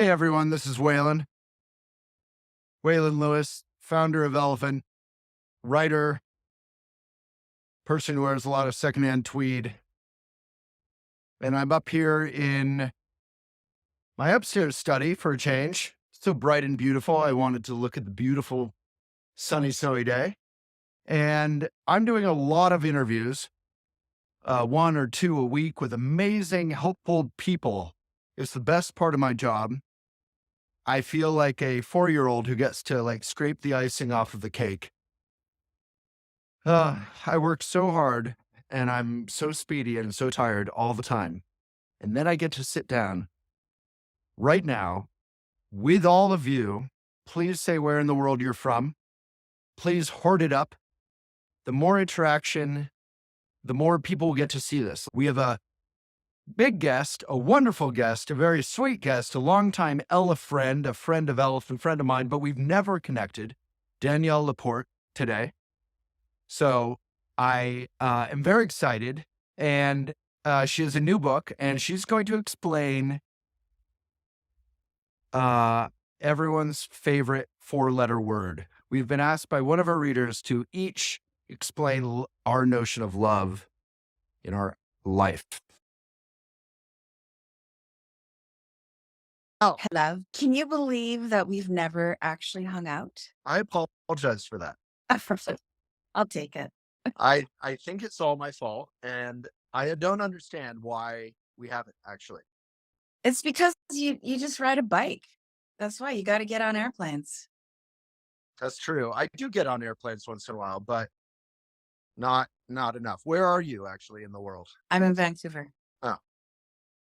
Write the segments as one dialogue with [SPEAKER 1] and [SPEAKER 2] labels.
[SPEAKER 1] Hey everyone, this is Waylon Lewis, founder of Elephriend, writer, person who wears a lot of secondhand tweed. And I'm up here in my upstairs study for a change. So bright and beautiful. I wanted to look at the beautiful sunny, snowy day. And I'm doing a lot of interviews, one or two a week with amazing, helpful people. It's the best part of my job. I feel like a 4-year-old who gets to scrape the icing off of the cake. I work so hard and I'm so speedy and so tired all the time. And then I get to sit down right now with all of you. Please say where in the world you're from. Please hoard it up. The more interaction, the more people will get to see this. We have a big guest, a wonderful guest, a very sweet guest, a longtime Elephriend, a friend of Elephant, friend of mine, but we've never connected, Danielle LaPorte today. So I am very excited, and she has a new book, and she's going to explain everyone's favorite 4-letter word. We've been asked by one of our readers to each explain our notion of love in our life. Oh,
[SPEAKER 2] Hello. Can you believe that we've never actually hung out?
[SPEAKER 1] I apologize for that.
[SPEAKER 2] I'll take it.
[SPEAKER 1] I think it's all my fault, and I don't understand why we haven't actually.
[SPEAKER 2] It's because you just ride a bike. That's why you got to get on airplanes.
[SPEAKER 1] That's true. I do get on airplanes once in a while, but not enough. Where are you actually in the world?
[SPEAKER 2] I'm in Vancouver.
[SPEAKER 1] Oh,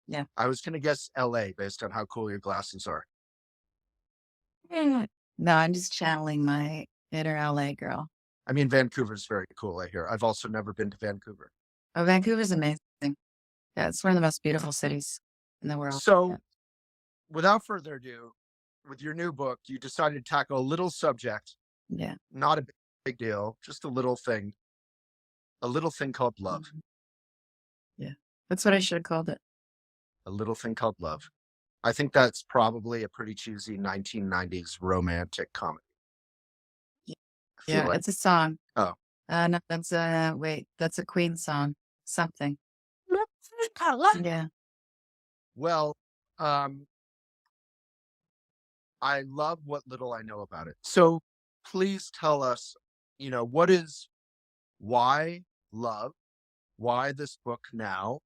[SPEAKER 2] Yeah.
[SPEAKER 1] I was going to guess LA based on how cool your glasses are.
[SPEAKER 2] No, I'm just channeling my inner LA girl.
[SPEAKER 1] I mean, Vancouver's very cool, I hear. I've also never been to Vancouver.
[SPEAKER 2] Oh, Vancouver's amazing. Yeah, it's one of the most beautiful cities in the world.
[SPEAKER 1] So, without further ado, with your new book, you decided to tackle a little subject,
[SPEAKER 2] Yeah.
[SPEAKER 1] not a big deal, just a little thing called love.
[SPEAKER 2] Yeah. That's what I should have called it.
[SPEAKER 1] A little thing called love. I think that's probably a pretty cheesy 1990s romantic comedy.
[SPEAKER 2] Yeah,
[SPEAKER 1] Like,
[SPEAKER 2] it's a song.
[SPEAKER 1] oh,
[SPEAKER 2] No, that's a Queen song. Something. Yeah.
[SPEAKER 1] well, um, I love what little I know about it. So please tell us, why love? Why this book now?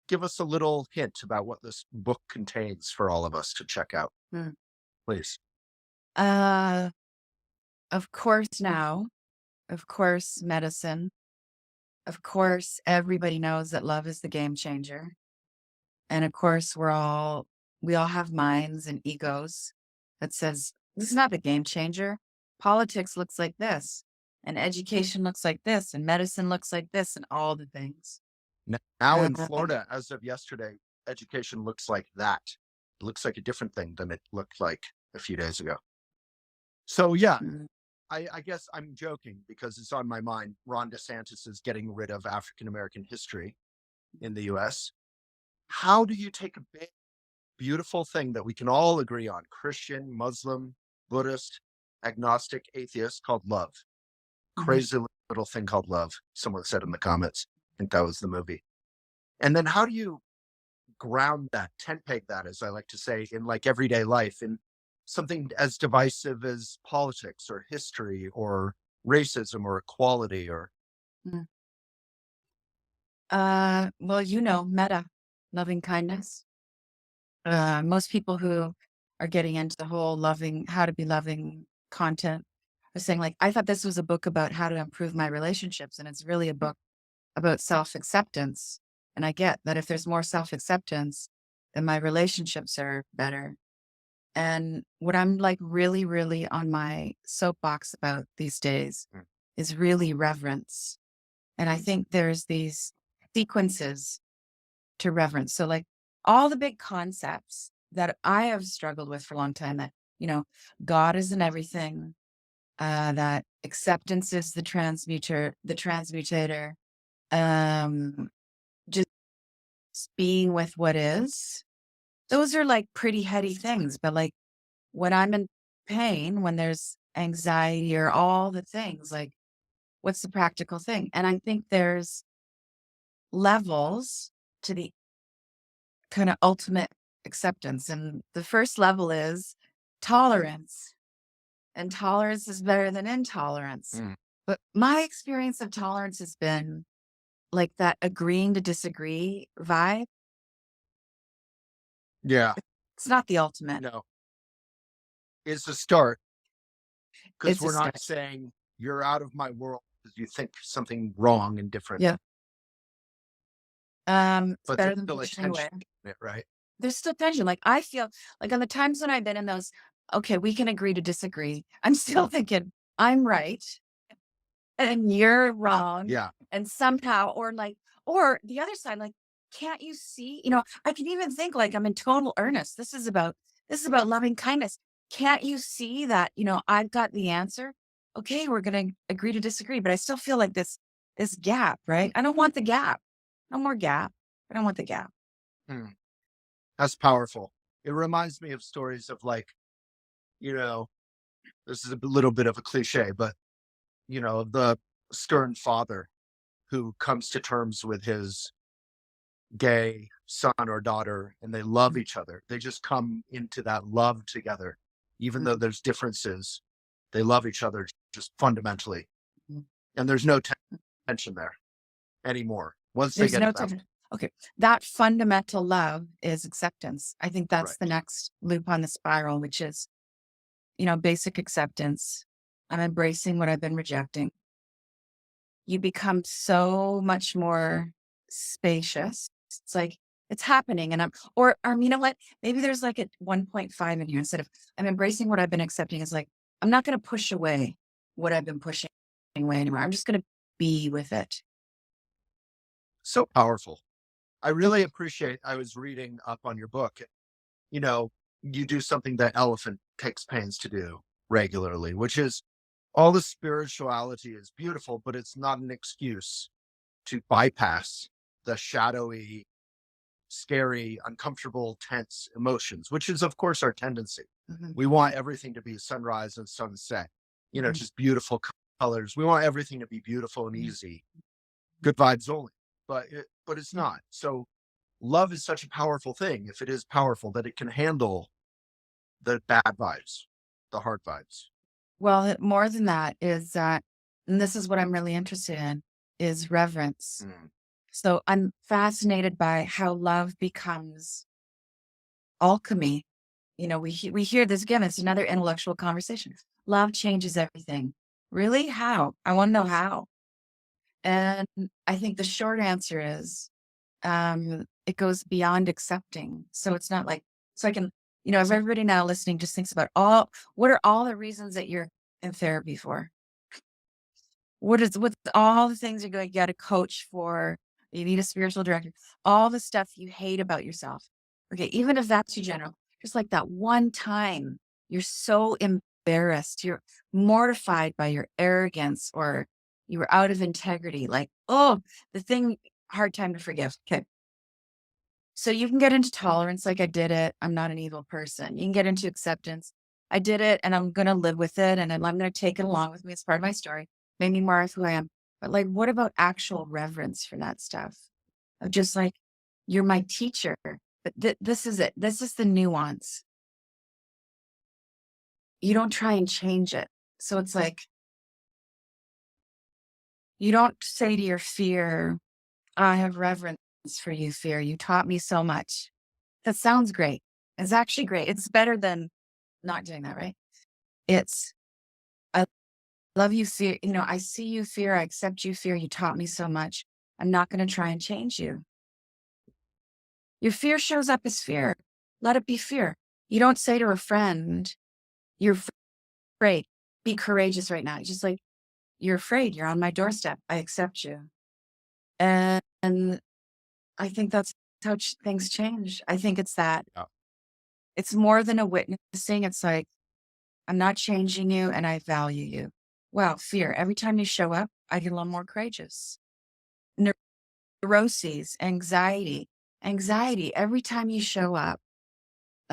[SPEAKER 1] Give us a little hint about what this book contains for all of us to check out,
[SPEAKER 2] Hmm.
[SPEAKER 1] please.
[SPEAKER 2] Uh, of course now, of course, medicine. Of course, everybody knows that love is the game changer. And of course, we all have minds and egos that says, this is not the game changer. Politics looks like this, and education looks like this, and medicine looks like this, and all the things.
[SPEAKER 1] Now in
[SPEAKER 2] Uh,
[SPEAKER 1] Florida, as of yesterday, education looks like that. It looks like a different thing than it looked like a few days ago. So yeah,
[SPEAKER 2] mm,
[SPEAKER 1] I guess I'm joking because it's on my mind. Ron DeSantis is getting rid of African American history in the US. How do you take a big, beautiful thing that we can all agree on, Christian, Muslim, Buddhist, agnostic, atheist, called love?
[SPEAKER 2] mhm.
[SPEAKER 1] Crazy little thing called love, someone said in the comments. I think that was the movie. And then how do you ground that, tent peg that, as I like to say, in everyday life, in something as divisive as politics or history or racism or equality or
[SPEAKER 2] Mm. Well, metta, loving kindness. Most people who are getting into the whole how to be loving content are saying, like, I thought this was a book about how to improve my relationships, and it's really a book about self-acceptance. And I get that if there's more self-acceptance, then my relationships are better. And what I'm like really, really on my soapbox about these days
[SPEAKER 1] Mm.
[SPEAKER 2] is really reverence. And I think there's these sequences to reverence. So like all the big concepts that I have struggled with for a long time that, God is in everything, that acceptance is the transmutator, um, just being with what is, those are like pretty heady things, but like when I'm in pain, when there's anxiety or all the things, like what's the practical thing? And I think there's levels to the kind of ultimate acceptance. And the first level is tolerance. And tolerance is better than intolerance.
[SPEAKER 1] Mm.
[SPEAKER 2] But my experience of tolerance has been like that agreeing to disagree vibe.
[SPEAKER 1] Yeah.
[SPEAKER 2] It's not the ultimate.
[SPEAKER 1] No, it's a start because
[SPEAKER 2] It's a
[SPEAKER 1] we're not
[SPEAKER 2] start.
[SPEAKER 1] saying you're out of my world because you think something wrong and different,
[SPEAKER 2] Yeah. It's
[SPEAKER 1] but there's
[SPEAKER 2] better than
[SPEAKER 1] still a
[SPEAKER 2] pushing away.
[SPEAKER 1] tension in it, right?
[SPEAKER 2] There's still tension. Like I feel like on the times when I've been in those, okay, we can agree to disagree. I'm still thinking I'm right and you're wrong.
[SPEAKER 1] Yeah.
[SPEAKER 2] And somehow, or like, or the other side, like, can't you see? I can even think like I'm in total earnest. This is about loving kindness. Can't you see that, I've got the answer? Okay, we're gonna agree to disagree, but I still feel like this gap, right? I don't want the gap. No more gap. I don't want the gap.
[SPEAKER 1] Hmm. That's powerful. It reminds me of stories of like, you know, this is a little bit of a cliche, but the stern father who comes to terms with his gay son or daughter and they love each other. They just come into that love together. Even though
[SPEAKER 2] Mhm,
[SPEAKER 1] there's differences, they love each other just fundamentally.
[SPEAKER 2] mhm.
[SPEAKER 1] And there's no tension there anymore once they
[SPEAKER 2] There's
[SPEAKER 1] get to
[SPEAKER 2] no
[SPEAKER 1] that.
[SPEAKER 2] tension. Okay. That fundamental love is acceptance. I think that's the
[SPEAKER 1] Right.
[SPEAKER 2] next loop on the spiral, which is, basic acceptance. I'm embracing what I've been rejecting. You become so much more spacious. It's like it's happening. And you know what? Maybe there's like a 1.5 in here instead of I'm embracing what I've been accepting is like, I'm not going to push away what I've been pushing away anymore. I'm just going to be with it.
[SPEAKER 1] So powerful. I really appreciate I was reading up on your book. You know, you do something that Elephant takes pains to do regularly, which is all the spirituality is beautiful, but it's not an excuse to bypass the shadowy, scary, uncomfortable, tense emotions, which is, of course, our tendency.
[SPEAKER 2] Mhm,
[SPEAKER 1] We want everything to be sunrise and sunset,
[SPEAKER 2] mhm,
[SPEAKER 1] just beautiful colors. We want everything to be beautiful and
[SPEAKER 2] mhm,
[SPEAKER 1] easy, good vibes only. But it's
[SPEAKER 2] mhm.
[SPEAKER 1] not. So love is such a powerful thing. If it is powerful, that it can handle the bad vibes, the hard vibes.
[SPEAKER 2] Well, more than that is that, and this is what I'm really interested in, is reverence.
[SPEAKER 1] Mm.
[SPEAKER 2] So I'm fascinated by how love becomes alchemy. We hear this again. It's another intellectual conversation. Love changes everything. Really? How? I want to know how. And I think the short answer is it goes beyond accepting. So it's not like, so I can, if everybody now listening just thinks about what are all the reasons that you're in therapy for? What's all the things you're going to get a coach for? You need a spiritual director. All the stuff you hate about yourself. Okay, even if that's too general, just like that one time you're so embarrassed, you're mortified by your arrogance or you were out of integrity. Like, oh, the thing, hard time to forgive. Okay. So you can get into tolerance, like I did it. I'm not an evil person. You can get into acceptance. I did it and I'm going to live with it and I'm going to take it along with me. It's part of my story. Made me more of who I am. But like, what about actual reverence for that stuff? Of just like, you're my teacher. But this is it. This is the nuance. You don't try and change it. So it's like, you don't say to your fear, I have reverence for you, fear. You taught me so much. That sounds great. It's actually great. It's better than not doing that, right? It's, I love you, fear. I see you, fear. I accept you, fear. You taught me so much. I'm not going to try and change you. Your fear shows up as fear. Let it be fear. You don't say to a friend, you're afraid. Be courageous right now. It's just like, you're afraid. You're on my doorstep. I accept you. And I think that's how things change. I think it's that.
[SPEAKER 1] Yeah.
[SPEAKER 2] It's more than a witnessing. It's like, I'm not changing you and I value you. Wow, fear. Every time you show up, I get a little more courageous. Neuroses, anxiety. Anxiety. Every time you show up,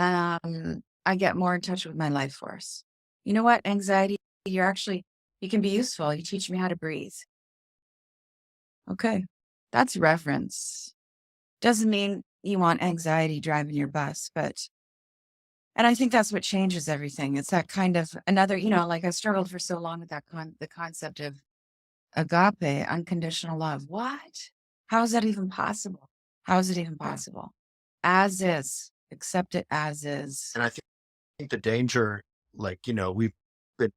[SPEAKER 2] I get more in touch with my life force. You know what? Anxiety, you can be useful. You teach me how to breathe. Okay. That's reverence. Doesn't mean you want anxiety driving your bus, and I think that's what changes everything. It's that kind of another, like I struggled for so long with the concept of agape, unconditional love. What? How is that even possible? How is it even possible? As is, accept it as is.
[SPEAKER 1] And I think the danger, we've been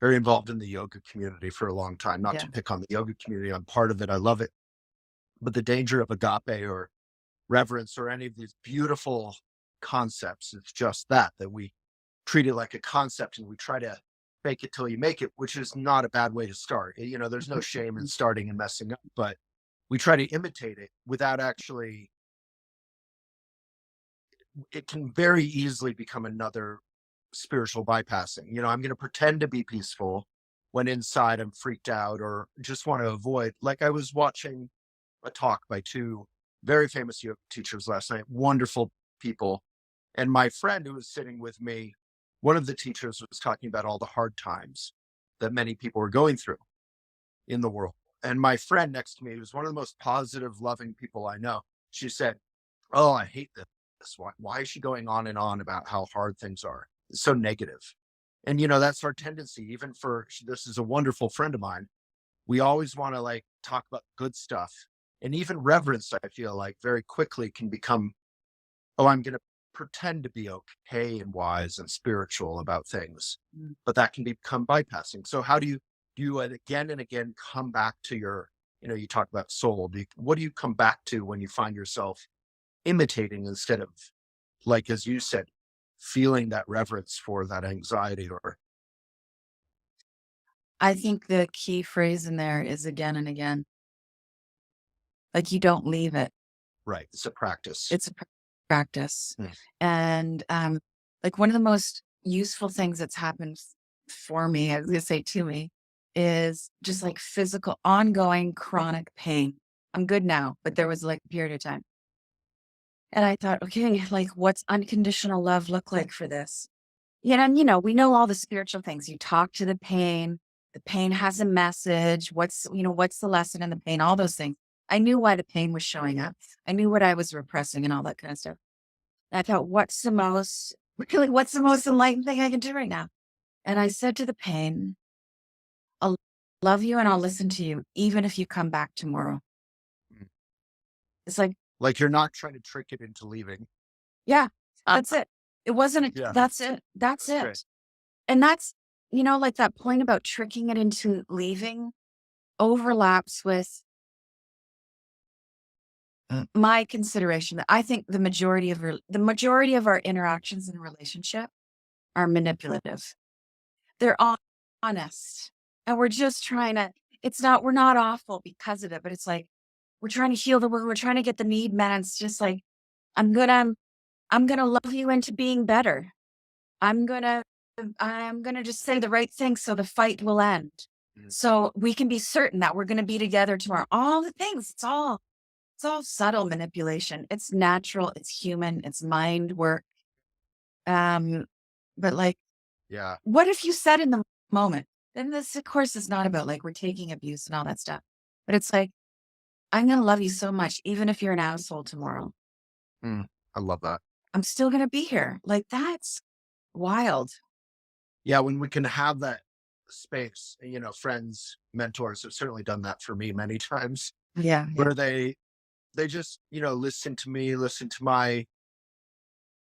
[SPEAKER 1] very involved in the yoga community for a long time, not
[SPEAKER 2] Yeah.
[SPEAKER 1] to pick on the yoga community. I'm part of it. I love it. But the danger of agape or reverence or any of these beautiful concepts is just that we treat it like a concept and we try to fake it till you make it, which is not a bad way to start. There's no shame in starting and messing up, but we try to imitate it without actually, it can very easily become another spiritual bypassing. I'm going to pretend to be peaceful when inside I'm freaked out or just want to avoid. Like I was watching a talk by two very famous yoga teachers last night, wonderful people. And my friend who was sitting with me, one of the teachers was talking about all the hard times that many people are going through in the world. And my friend next to me, who's one of the most positive, loving people I know, she said, "Oh, I hate this. Why is she going on and on about how hard things are? It's so negative." And, that's our tendency, even this is a wonderful friend of mine. We always want to like talk about good stuff. And even reverence, I feel like very quickly can become, oh, I'm going to pretend to be okay and wise and spiritual about things.
[SPEAKER 2] Mm.
[SPEAKER 1] But that can become bypassing. So how do you again and again come back to your, you talk about soul. What do you come back to when you find yourself imitating instead of, like, as you said, feeling that reverence for that anxiety or
[SPEAKER 2] I think the key phrase in there is again and again. Like you don't leave it.
[SPEAKER 1] right? It's a practice.
[SPEAKER 2] It's a practice.
[SPEAKER 1] Mm.
[SPEAKER 2] And like one of the most useful things that's happened for me, I was gonna say to me, is just like physical, ongoing chronic pain. I'm good now, but there was like a period of time. And I thought, okay, like what's unconditional love look like for this? And we know all the spiritual things. You talk to the pain has a message. What's the lesson in the pain? All those things. I knew why the pain was showing up. I knew what I was repressing and all that kind of stuff. And I thought, what's the most enlightened thing I can do right now? And I said to the pain, I'll love you and I'll listen to you, even if you come back tomorrow.
[SPEAKER 1] Mm.
[SPEAKER 2] It's like,
[SPEAKER 1] You're not trying to trick it into leaving.
[SPEAKER 2] yeah, that's it. It wasn't,
[SPEAKER 1] Yeah.
[SPEAKER 2] that's it. That's it.
[SPEAKER 1] Great.
[SPEAKER 2] And that's, like that point about tricking it into leaving overlaps with my consideration that I think the majority of our interactions in a relationship are manipulative. They're honest. And we're just trying to, we're not awful because of it, but it's like, we're trying to heal the world. We're trying to get the need met. And it's just like, I'm going to love you into being better. I'm going to just say the right thing so the fight will end.
[SPEAKER 1] Mm.
[SPEAKER 2] So we can be certain that we're going to be together tomorrow. All the things, it's all subtle manipulation. It's natural, it's human, it's mind work. But like,
[SPEAKER 1] Yeah.
[SPEAKER 2] what if you said in the moment, then this of course is not about like we're taking abuse and all that stuff. But it's like, I'm going to love you so much, even if you're an asshole tomorrow.
[SPEAKER 1] Mm. I love that.
[SPEAKER 2] I'm still going to be here. Like that's wild.
[SPEAKER 1] Yeah. When we can have that space, friends, mentors have certainly done that for me many times
[SPEAKER 2] Yeah.
[SPEAKER 1] where they just, listen to me, listen to my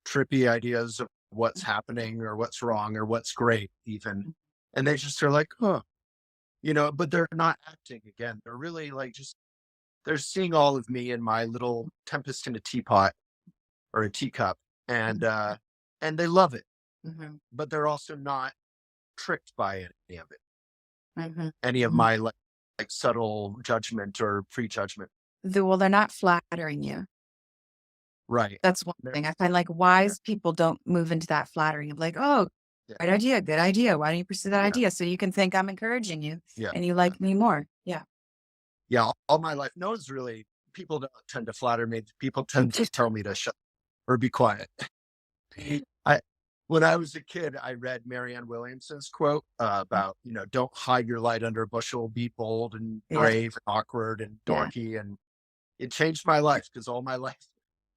[SPEAKER 1] trippy ideas of what's happening or what's wrong or what's great even. And they just are like, huh, but they're not acting again. They're really like they're seeing all of me in my little tempest in a teapot or a teacup. And they love it,
[SPEAKER 2] Mhm.
[SPEAKER 1] but they're also not tricked by any of it,
[SPEAKER 2] Mhm.
[SPEAKER 1] any of
[SPEAKER 2] Mhm.
[SPEAKER 1] my like subtle judgment or prejudgment.
[SPEAKER 2] Well, they're not flattering you.
[SPEAKER 1] Right.
[SPEAKER 2] That's one
[SPEAKER 1] They're-
[SPEAKER 2] thing. I find like wise people don't move into that flattering of like, oh,
[SPEAKER 1] Yeah.
[SPEAKER 2] right idea, good idea. Why don't you pursue that
[SPEAKER 1] Yeah.
[SPEAKER 2] idea? So you can think I'm encouraging you
[SPEAKER 1] Yeah.
[SPEAKER 2] and you like me more. Yeah.
[SPEAKER 1] Yeah. All my life, no one's really, people don't tend to flatter me. People tend to tell me to shut or be quiet. I when I was a kid, I read Marianne Williamson's quote about, don't hide your light under a bushel, be bold and
[SPEAKER 2] Yeah.
[SPEAKER 1] brave and awkward and
[SPEAKER 2] Yeah.
[SPEAKER 1] dorky. And it changed my life because all my life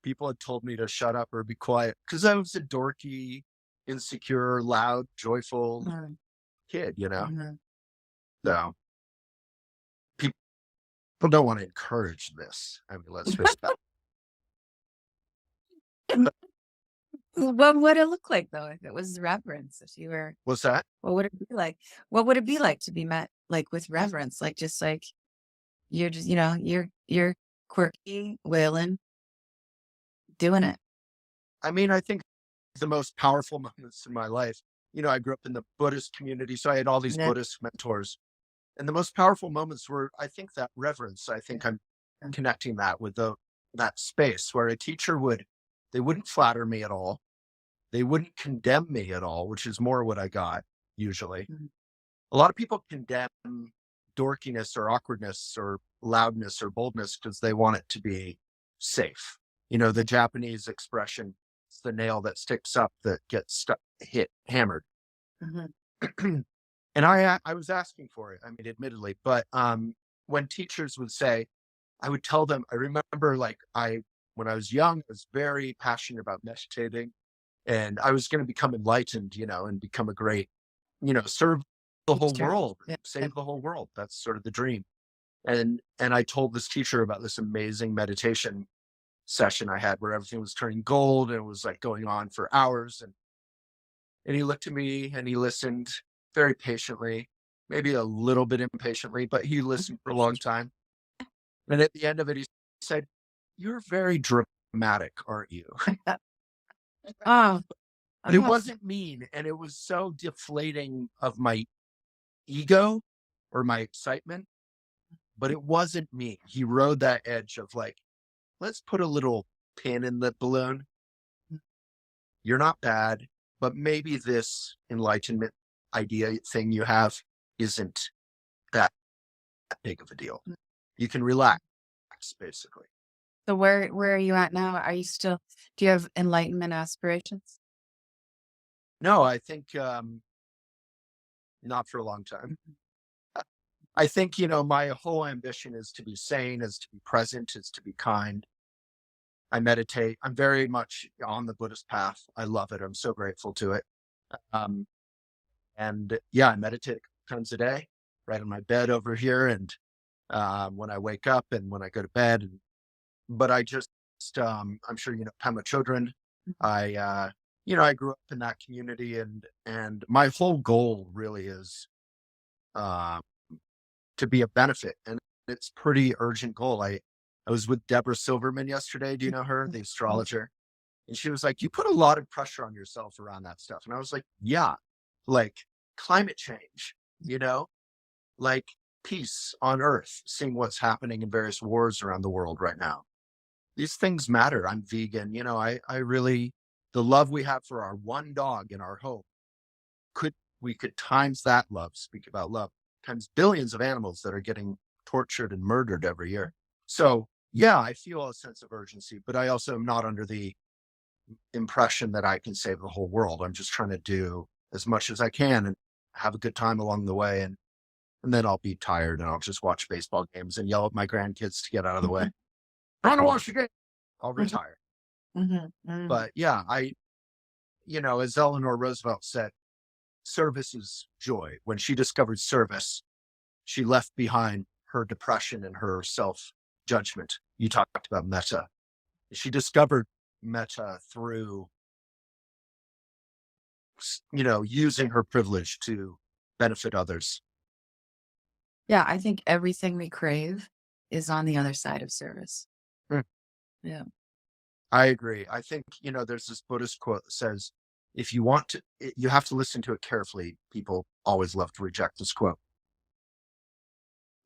[SPEAKER 1] people had told me to shut up or be quiet because I was a dorky, insecure, loud, joyful
[SPEAKER 2] Mhm.
[SPEAKER 1] kid.
[SPEAKER 2] Mhm.
[SPEAKER 1] So people don't want to encourage this. I mean, let's face it.
[SPEAKER 2] What would it look like though if it was reverence? If you were,
[SPEAKER 1] What's that?
[SPEAKER 2] what would it be like? What would it be like to be met like with reverence? Like just like you're just, you're quirky, Waylon, doing it.
[SPEAKER 1] I mean, I think the most powerful moments in my life, I grew up in the Buddhist community, so I had all these
[SPEAKER 2] Yeah.
[SPEAKER 1] Buddhist mentors. And the most powerful moments were, I think, that reverence. I think I'm connecting that with that space where a teacher they wouldn't flatter me at all. They wouldn't condemn me at all, which is more what I got usually.
[SPEAKER 2] Mhm.
[SPEAKER 1] A lot of people condemn dorkiness or awkwardness or loudness or boldness because they want it to be safe. The Japanese expression, it's the nail that sticks up that gets hammered.
[SPEAKER 2] Mhm.
[SPEAKER 1] And I was asking for it. I mean, admittedly, but when teachers would say, I would tell them. I remember, like when I was young, I was very passionate about meditating, and I was going to become enlightened, and become a great, serve the whole
[SPEAKER 2] Teacher.
[SPEAKER 1] world,
[SPEAKER 2] Yeah.
[SPEAKER 1] save the whole world. That's sort of the dream. And I told this teacher about this amazing meditation session I had where everything was turning gold and it was like going on for hours. And he looked at me and he listened very patiently, maybe a little bit impatiently, but he listened for a long time. And at the end of it, he said, "You're very dramatic, aren't you?"
[SPEAKER 2] Oh,
[SPEAKER 1] But it
[SPEAKER 2] oh,
[SPEAKER 1] wasn't mean. And it was so deflating of my ego or my excitement, but it wasn't me. He rode that edge of like, let's put a little pin in the balloon. You're not bad, but maybe this enlightenment idea thing you have isn't that big of a deal. You can relax, basically.
[SPEAKER 2] so where are you at now? Are you still, do you have enlightenment aspirations?
[SPEAKER 1] No, I think not for a long time. I think, my whole ambition is to be sane, is to be present, is to be kind. I meditate. I'm very much on the Buddhist path. I love it. I'm so grateful to it. Um, and yeah, I meditate a couple times a day, right on my bed over here. And when I wake up and when I go to bed. But I just, I'm sure Pema children. I grew up in that community, and my whole goal really is uh, to be a benefit, and it's pretty urgent goal. I was with Deborah Silverman yesterday. Do you know her, the astrologer? And she was like, "You put a lot of pressure on yourself around that stuff," and I was like, "Yeah, like climate change, you know, like peace on Earth, seeing what's happening in various wars around the world right now." These things matter. I'm vegan. I really, the love we have for our one dog in our home, could we could times that love, speak about love, times billions of animals that are getting tortured and murdered every year. So yeah, I feel a sense of urgency, but I also am not under the impression that I can save the whole world. I'm just trying to do as much as I can and have a good time along the way. And then I'll be tired and I'll just watch baseball games and yell at my grandkids to get out of the way. I want to watch the game. I'll retire.
[SPEAKER 2] Mhm, mhm.
[SPEAKER 1] But yeah, as Eleanor Roosevelt said, service is joy. When she discovered service, she left behind her depression and her self judgment. You talked about metta. She discovered metta through, using her privilege to benefit others.
[SPEAKER 2] Yeah, I think everything we crave is on the other side of service.
[SPEAKER 1] Mm,
[SPEAKER 2] Yeah.
[SPEAKER 1] I agree. I think, there's this Buddhist quote that says, if you want to, you have to listen to it carefully. People always love to reject this quote.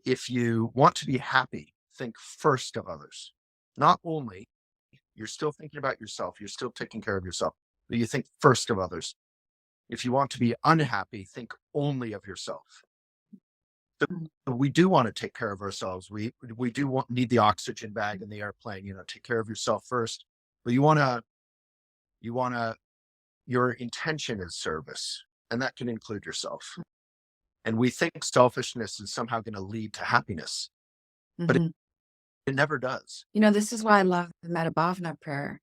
[SPEAKER 1] If you want to be happy, think first of others. Not only, you're still thinking about yourself, you're still taking care of yourself, but you think first of others. If you want to be unhappy, think only of yourself. So
[SPEAKER 2] Mm.
[SPEAKER 1] we do want to take care of ourselves. We do need the oxygen bag in the airplane, take care of yourself first. But you want to your intention is service, and that can include yourself. And we think selfishness is somehow going to lead to happiness, but
[SPEAKER 2] Mhm.
[SPEAKER 1] it never does.
[SPEAKER 2] This is why I love the Metta Bhavana prayer,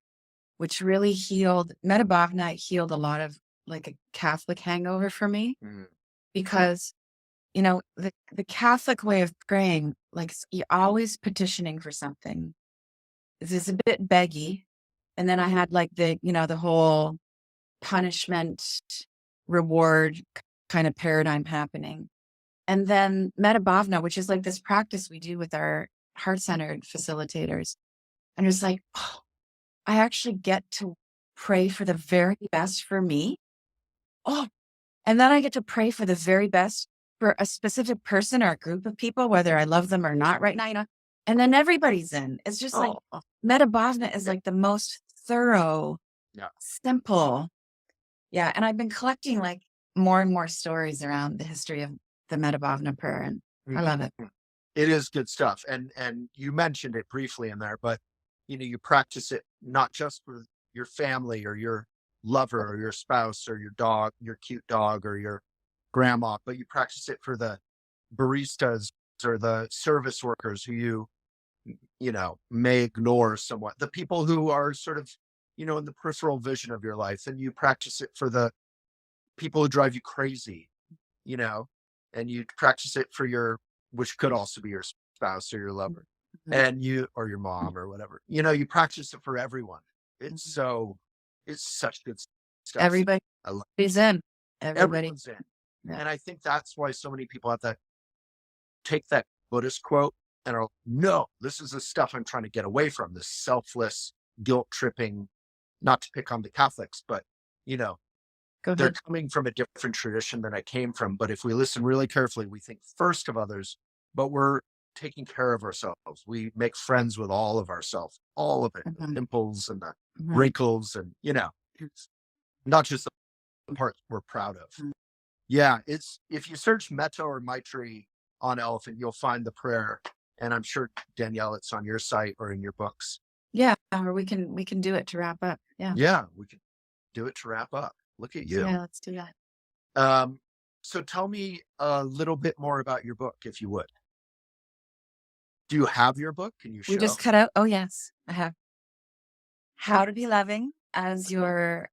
[SPEAKER 2] which really healed Metta Bhavana healed a lot of like a Catholic hangover for me
[SPEAKER 1] Mm.
[SPEAKER 2] because, the Catholic way of praying, like you're always petitioning for something. This is a bit beggy. And then I had like the whole punishment reward kind of paradigm happening. And then Metta Bhavana, which is like this practice we do with our heart-centered facilitators. And it's like, oh, I actually get to pray for the very best for me. Oh, and then I get to pray for the very best for a specific person or a group of people, whether I love them or not right now, and then everybody's in. It's just like Metta Bhavana is like the most thorough,
[SPEAKER 1] Yeah.
[SPEAKER 2] simple. Yeah. And I've been collecting like more and more stories around the history of the Metta Bhavana prayer, and I love it.
[SPEAKER 1] It is good stuff. And you mentioned it briefly in there, but you practice it not just for your family or your lover or your spouse or your dog, your cute dog or your grandma, but you practice it for the baristas or the service workers who you may ignore somewhat, the people who are sort of, in the peripheral vision of your life. And you practice it for the people who drive you crazy, you know, and you practice it for which could also be your spouse or your lover,
[SPEAKER 2] Mhm.
[SPEAKER 1] or your mom or whatever. You practice it for everyone. It's such good stuff.
[SPEAKER 2] Everybody's
[SPEAKER 1] I love
[SPEAKER 2] in. Everybody.
[SPEAKER 1] everyone's in.
[SPEAKER 2] Yeah.
[SPEAKER 1] And I think that's why so many people have to take that Buddhist quote and are, no, this is the stuff I'm trying to get away from, this selfless, guilt tripping, not to pick on the Catholics, but
[SPEAKER 2] Go
[SPEAKER 1] they're
[SPEAKER 2] ahead.
[SPEAKER 1] coming from a different tradition than I came from. But if we listen really carefully, we think first of others, but we're taking care of ourselves. We make friends with all of ourselves, all of it, the
[SPEAKER 2] Mhm.
[SPEAKER 1] pimples and the
[SPEAKER 2] Mhm.
[SPEAKER 1] wrinkles, and it's not just the parts we're proud of.
[SPEAKER 2] Mhm.
[SPEAKER 1] Yeah, it's if you search Metta or Maitri on Elephant, you'll find the prayer. And I'm sure, Danielle, it's on your site or in your books.
[SPEAKER 2] Yeah, or we can do it to wrap up. Yeah.
[SPEAKER 1] Yeah, we can do it to wrap up. Look at you.
[SPEAKER 2] Yeah, let's do that.
[SPEAKER 1] Um, so tell me a little bit more about your book, if you would. Do you have your book? Can you
[SPEAKER 2] We
[SPEAKER 1] show?
[SPEAKER 2] just cut out. Oh, yes, I have. How to be loving as your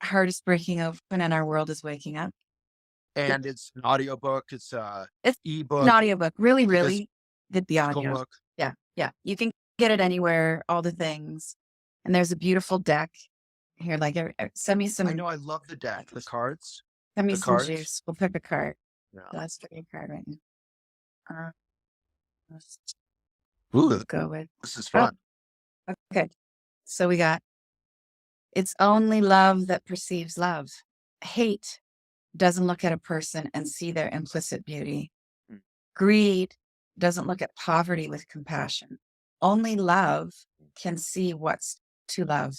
[SPEAKER 2] heart is breaking open and our world is waking up.
[SPEAKER 1] And it's an audiobook, it's a
[SPEAKER 2] It's an
[SPEAKER 1] ebook,
[SPEAKER 2] audiobook. Really,
[SPEAKER 1] physical
[SPEAKER 2] really did the audio.
[SPEAKER 1] book.
[SPEAKER 2] Yeah, yeah. You can get it anywhere, all the things. And there's a beautiful deck. Here, like send me
[SPEAKER 1] I
[SPEAKER 2] some
[SPEAKER 1] know, I love the deck, the cards,
[SPEAKER 2] send me
[SPEAKER 1] the
[SPEAKER 2] some
[SPEAKER 1] cards.
[SPEAKER 2] juice. We'll pick a card.
[SPEAKER 1] Yeah.
[SPEAKER 2] Let's pick a card right now. Let's
[SPEAKER 1] Ooh,
[SPEAKER 2] go with
[SPEAKER 1] this is
[SPEAKER 2] oh,
[SPEAKER 1] fun.
[SPEAKER 2] okay. So we got it's only love that perceives love. Hate doesn't look at a person and see their implicit beauty.
[SPEAKER 1] Mm.
[SPEAKER 2] Greed doesn't look at poverty with compassion. Only love can see what's to love.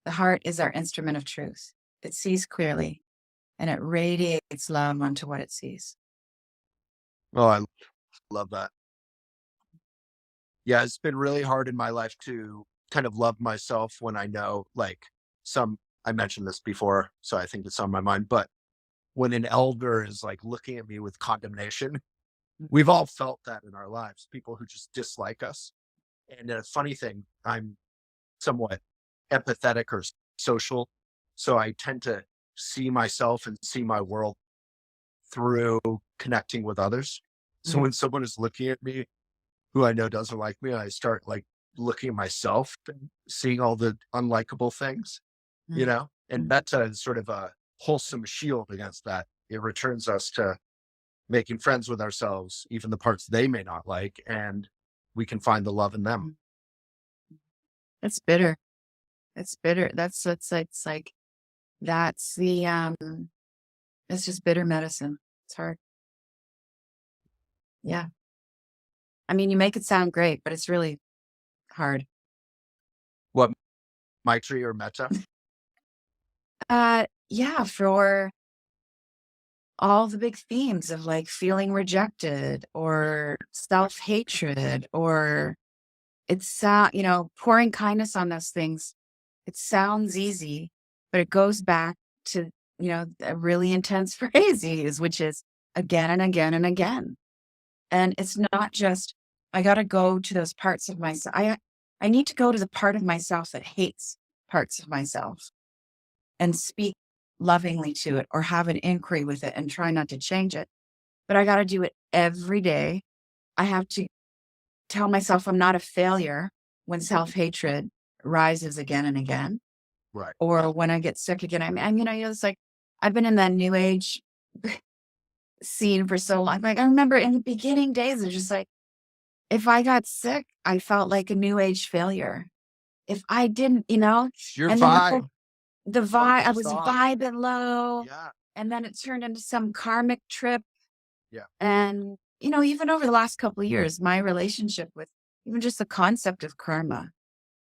[SPEAKER 2] The heart is our instrument of truth. It sees clearly and it radiates love onto what it sees.
[SPEAKER 1] Oh, I love that. Yeah, it's been really hard in my life to kind of love myself when I know, like, I mentioned this before, so I think it's on my mind, but when an elder is like looking at me with condemnation, we've all felt that in our lives, people who just dislike us. And a funny thing, I'm somewhat empathetic or social. So I tend to see myself and see my world through connecting with others. So
[SPEAKER 2] Mhm.
[SPEAKER 1] when someone is looking at me who I know doesn't like me, I start like looking at myself and seeing all the unlikable things, and
[SPEAKER 2] Mhm.
[SPEAKER 1] metta is sort of a wholesome shield against that. It returns us to making friends with ourselves, even the parts they may not like, and we can find the love in them.
[SPEAKER 2] Mhm. It's bitter. It's bitter. It's like that's the it's just bitter medicine. It's hard. Yeah. I mean, you make it sound great, but it's really hard.
[SPEAKER 1] What, Maitri or metta?
[SPEAKER 2] Yeah, for all the big themes of like feeling rejected or self-hatred or pouring kindness on those things. It sounds easy, but it goes back to, a really intense phrase you use, which is again and again and again. And it's not just, I got to go to those parts of myself. I need to go to the part of myself that hates parts of myself and speak lovingly to it or have an inquiry with it and try not to change it. But I got to do it every day. I have to tell myself I'm not a failure when self-hatred rises again and again,
[SPEAKER 1] Right.
[SPEAKER 2] or when I get sick again. It's like, I've been in that new age scene for so long. Like, I remember in the beginning days, it's just like, if I got sick, I felt like a new age failure. If I didn't,
[SPEAKER 1] Your
[SPEAKER 2] and then
[SPEAKER 1] vibe.
[SPEAKER 2] the vibe, I was
[SPEAKER 1] Stop.
[SPEAKER 2] vibing low,
[SPEAKER 1] Yeah.
[SPEAKER 2] and then it turned into some karmic trip.
[SPEAKER 1] Yeah.
[SPEAKER 2] And, even over the last couple of years, my relationship with even just the concept of karma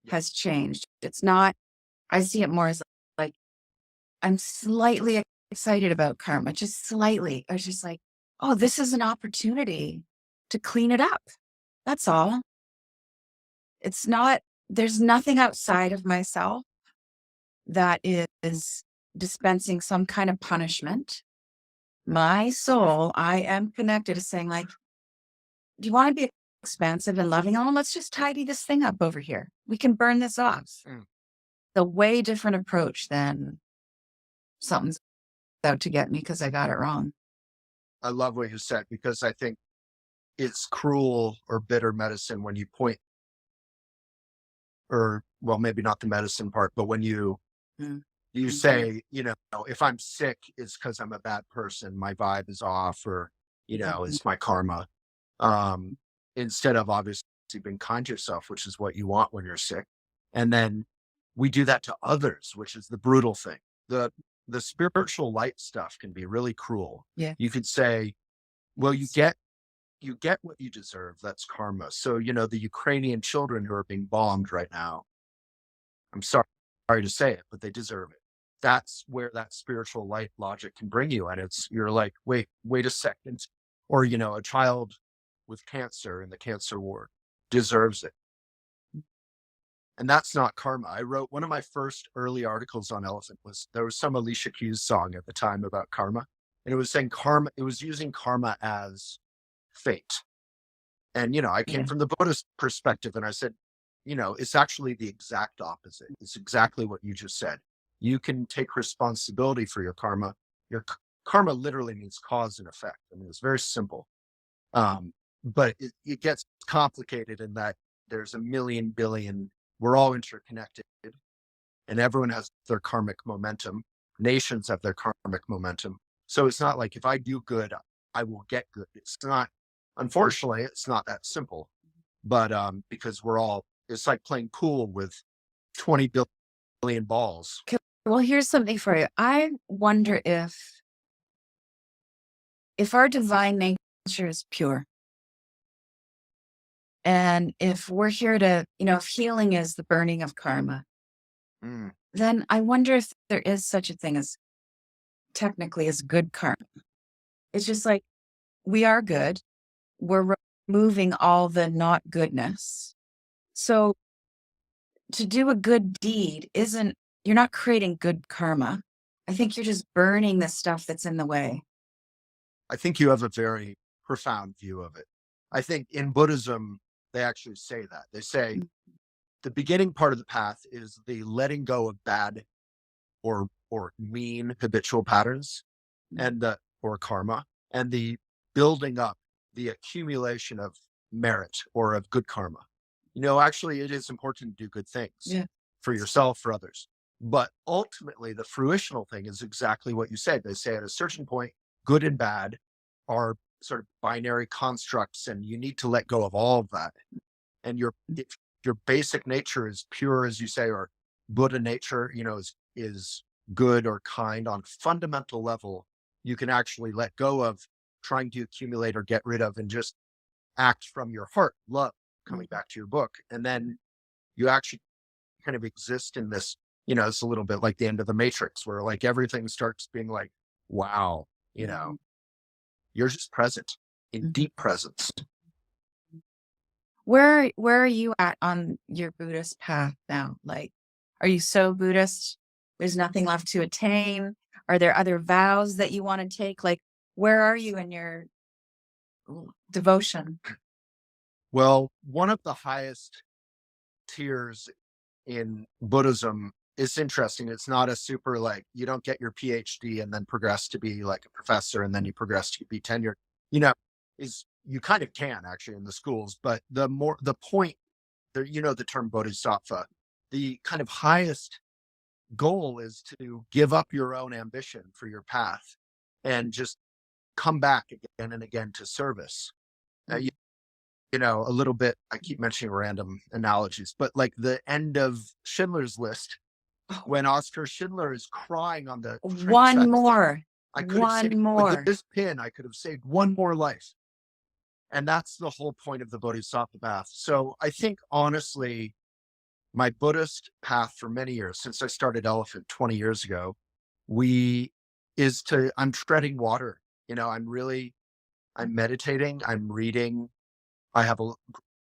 [SPEAKER 2] has changed. It's not, I see it more as like, I'm slightly excited about karma, just slightly. I was just like, oh, this is an opportunity to clean it up. That's all. It's not, there's nothing outside of myself that is dispensing some kind of punishment. My soul, I am connected to saying, like, do you want to be expansive and loving? Oh, let's just tidy this thing up over here. We can burn this off. The way different approach than something's out to get me because I got it wrong.
[SPEAKER 1] I love what you said, because I think it's cruel or bitter medicine when you point, or well, maybe not the medicine part, but when you
[SPEAKER 2] Mm.
[SPEAKER 1] say, if I'm sick, it's because I'm a bad person, my vibe is off, or it's my karma. Um, Instead of obviously being kind to yourself, which is what you want when you're sick. And then we do that to others, which is the brutal thing. The spiritual light stuff can be really cruel.
[SPEAKER 2] Yeah.
[SPEAKER 1] You could say, well, you get what you deserve. That's karma. So, the Ukrainian children who are being bombed right now, I'm sorry to say it, but they deserve it. That's where that spiritual light logic can bring you. And you're like, wait a second. Or, a child with cancer in the cancer ward deserves it. And that's not karma. I wrote one of my first early articles on Elephant there was some Alicia Keys song at the time about karma. And it was saying karma, it was using karma as fate. And, I came
[SPEAKER 2] Yeah.
[SPEAKER 1] from the Buddhist perspective, and I said, it's actually the exact opposite. It's exactly what you just said. You can take responsibility for your karma. Karma literally means cause and effect. I mean, it's very simple. But it gets complicated in that there's a million billion, we're all interconnected, and everyone has their karmic momentum. Nations have their karmic momentum. So it's not like if I do good, I will get good. It's not, unfortunately, it's not that simple. But because it's like playing pool with 20 billion balls.
[SPEAKER 2] Well, here's something for you. I wonder if our divine nature is pure, and if we're here to, if healing is the burning of karma,
[SPEAKER 1] Mm.
[SPEAKER 2] then I wonder if there is such a thing as technically as good karma. It's just like, we are good. We're removing all the not goodness. So to do a good deed you're not creating good karma. I think you're just burning the stuff that's in the way.
[SPEAKER 1] I think you have a very profound view of it. I think in Buddhism, they actually say that. They say the beginning part of the path is the letting go of bad or mean habitual patterns, and or karma, and the building up, the accumulation of merit or of good karma. Actually, it is important to do good things
[SPEAKER 2] Yeah.
[SPEAKER 1] for yourself, for others. But ultimately, the fruitional thing is exactly what you said. They say at a certain point, good and bad are sort of binary constructs, and you need to let go of all of that. And if your basic nature is pure, as you say, or Buddha nature, is good or kind on fundamental level, you can actually let go of trying to accumulate or get rid of, and just act from your heart, love, coming back to your book. And then you actually kind of exist in this, it's a little bit like the end of the Matrix, where like everything starts being like, wow, you're just present in deep presence.
[SPEAKER 2] Where are you at on your Buddhist path now? Like, Are you so Buddhist, there's nothing left to attain? Are there other vows that you want to take? Like, where are you in your devotion?
[SPEAKER 1] Well, one of the highest tiers in Buddhism is interesting. It's not a super like you don't get your PhD and then progress to be like a professor and then you progress to be tenured. You know, is you kind of can actually in the schools, but the point there, the term bodhisattva, the kind of highest goal is to give up your own ambition for your path and just come back again and again to service. Uh,
[SPEAKER 2] Mm.
[SPEAKER 1] a little bit, I keep mentioning random analogies, but like the end of Schindler's List,
[SPEAKER 2] Oh,
[SPEAKER 1] when Oscar Schindler is crying on the train
[SPEAKER 2] one
[SPEAKER 1] tracks,
[SPEAKER 2] more,
[SPEAKER 1] I could have saved
[SPEAKER 2] one
[SPEAKER 1] with
[SPEAKER 2] more.
[SPEAKER 1] this pin, I could have saved one more life. And that's the whole point of the Bodhisattva path. So I think honestly, my Buddhist path for many years, since I started Elephant 20 years ago, I'm treading water. I'm meditating, I'm reading, I have a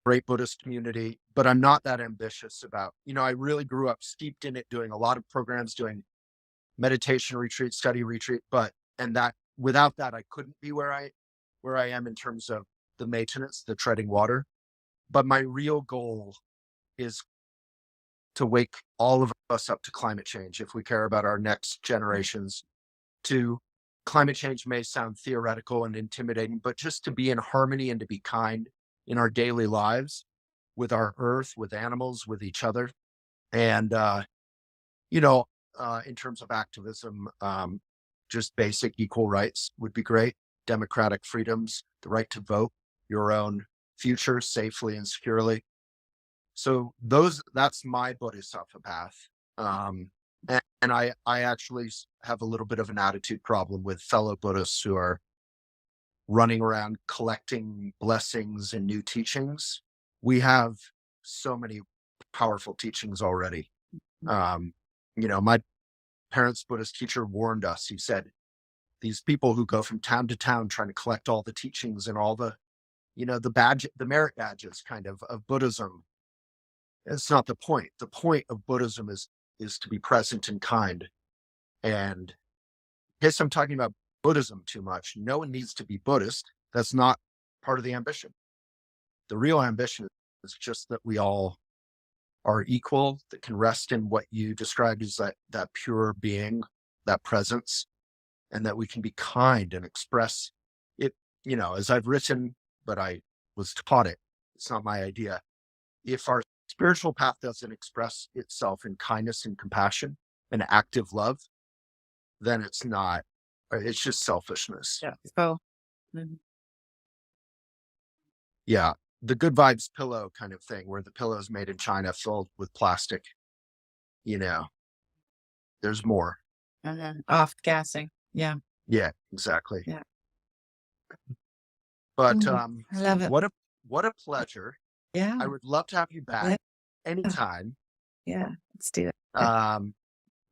[SPEAKER 1] great Buddhist community, but I'm not that ambitious about, I really grew up steeped in it, doing a lot of programs, doing meditation retreat, study retreat, and that without that, I couldn't be where I am in terms of the maintenance, the treading water. But my real goal is to wake all of us up to climate change if we care about our next generations. To climate change may sound theoretical and intimidating, but just to be in harmony and to be kind in our daily lives with our earth, with animals, with each other. And, in terms of activism, just basic equal rights would be great. Democratic freedoms, the right to vote your own future safely and securely. So that's my Bodhisattva path. And I actually have a little bit of an attitude problem with fellow Buddhists who are running around collecting blessings and new teachings. We have so many powerful teachings already. My parents' Buddhist teacher warned us. He said, these people who go from town to town trying to collect all the teachings and all the, the merit badges kind of Buddhism. It's not the point. The point of Buddhism is to be present and kind. And I guess I'm talking about Buddhism too much. No one needs to be Buddhist. That's not part of the ambition. The real ambition is just that we all are equal, that can rest in what you described as that pure being, that presence, and that we can be kind and express it, as I've written, but I was taught it. It's not my idea. If our spiritual path doesn't express itself in kindness and compassion and active love, then it's just selfishness.
[SPEAKER 2] Yeah. So, mhm.
[SPEAKER 1] Yeah. The good vibes pillow kind of thing, where the pillow is made in China filled with plastic, there's more.
[SPEAKER 2] Off gassing. Yeah.
[SPEAKER 1] Yeah, exactly.
[SPEAKER 2] Yeah.
[SPEAKER 1] But
[SPEAKER 2] I love it.
[SPEAKER 1] what a pleasure.
[SPEAKER 2] Yeah.
[SPEAKER 1] I would love to have you back anytime.
[SPEAKER 2] Yeah. Let's do it.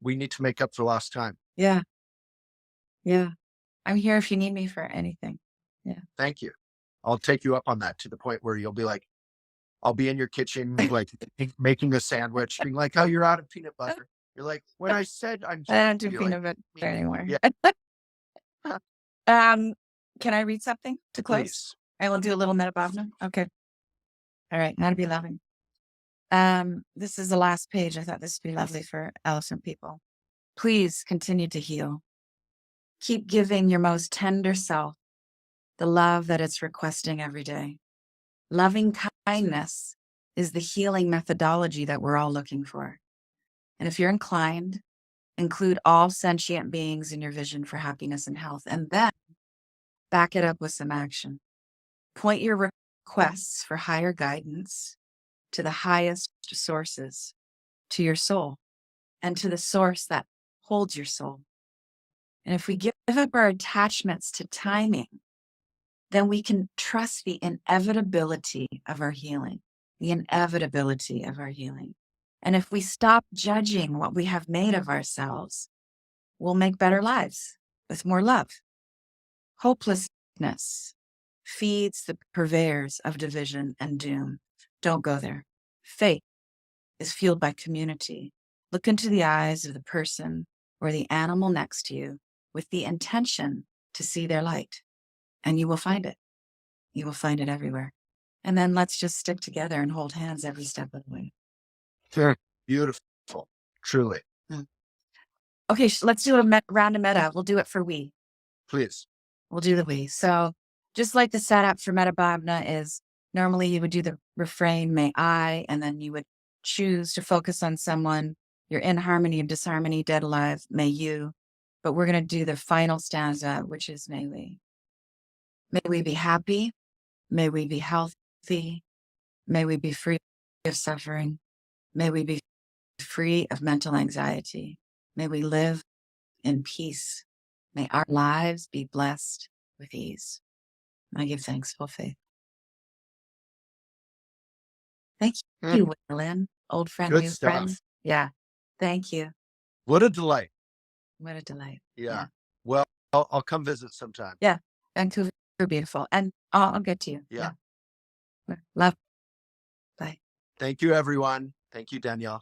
[SPEAKER 1] We need to make up for lost time.
[SPEAKER 2] Yeah. Yeah. I'm here if you need me for anything. Yeah.
[SPEAKER 1] Thank you. I'll take you up on that to the point where you'll be like, I'll be in your kitchen, like making a sandwich, being like, "Oh, you're out of peanut butter." You're like, "When I said I'm,"
[SPEAKER 2] I don't do
[SPEAKER 1] you're
[SPEAKER 2] peanut
[SPEAKER 1] like,
[SPEAKER 2] butter anymore.
[SPEAKER 1] Yeah,
[SPEAKER 2] Can I read something to close?
[SPEAKER 1] please.
[SPEAKER 2] I will do a little metta bhavana. Okay. All right. How to be loving. This is the last page. I thought this would be lovely for elephant people. Please continue to heal. Keep giving your most tender self the love that it's requesting every day. Loving kindness is the healing methodology that we're all looking for. And if you're inclined, include all sentient beings in your vision for happiness and health, and then back it up with some action. Point your requests for higher guidance to the highest sources, to your soul, and to the source that holds your soul. And if we give up our attachments to timing, then we can trust the inevitability of our healing, the inevitability of our healing. And if we stop judging what we have made of ourselves, we'll make better lives with more love. Hopelessness feeds the purveyors of division and doom. Don't go there. Faith is fueled by community, Look into the eyes of the person or the animal next to you with the intention to see their light, and you will find it. You will find it everywhere. And then let's just stick together and hold hands every step of the way.
[SPEAKER 1] Sure. Beautiful. Truly.
[SPEAKER 2] Mm. Okay, let's do a round of metta. We'll do it for we.
[SPEAKER 1] Please.
[SPEAKER 2] We'll do the we. So just like the setup for Metta Bhavana is, normally you would do the refrain, may I, and then you would choose to focus on someone. You're in harmony and disharmony, dead, alive, may you. But we're going to do the final stanza, which is may we. May we be happy. May we be healthy. May we be free of suffering. May we be free of mental anxiety. May we live in peace. May our lives be blessed with ease. I give thanks, full faith. Thank you, Waylon, old friend,
[SPEAKER 1] Good
[SPEAKER 2] new
[SPEAKER 1] stuff.
[SPEAKER 2] friend. Yeah, thank you.
[SPEAKER 1] What a delight.
[SPEAKER 2] What a delight.
[SPEAKER 1] Yeah. Well, I'll come visit sometime.
[SPEAKER 2] Yeah, Vancouver, beautiful. And I'll get to you.
[SPEAKER 1] Yeah.
[SPEAKER 2] Love. Bye.
[SPEAKER 1] Thank you, everyone. Thank you, Danielle.